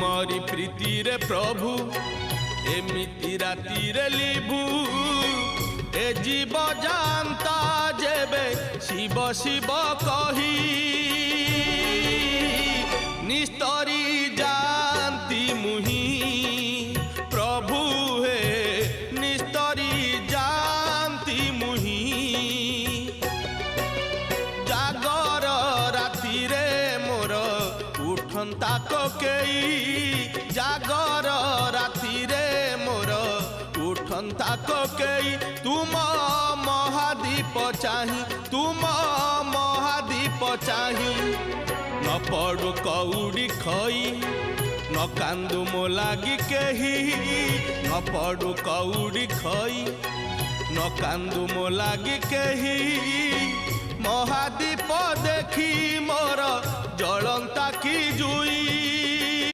तुमरी प्रीति रे प्रभु एमिति राति रे लिभु ए जीव जानता जेबे शिव शिव कही निस्तरी जानती मुही प्रभु हे निस्तरी जानती मुही जागर राति रे मोर उठंता कोकेई जागर राति रे मोर उठंता कोकेई तुम महादीप चाही तुम महादीप चाही न पड़ू कौड़ी खई न कांदू मो लागी केही न पड़ू कौड़ी खई न कांदू मो लागी केही महादीप देखी मोर जलंता की जुई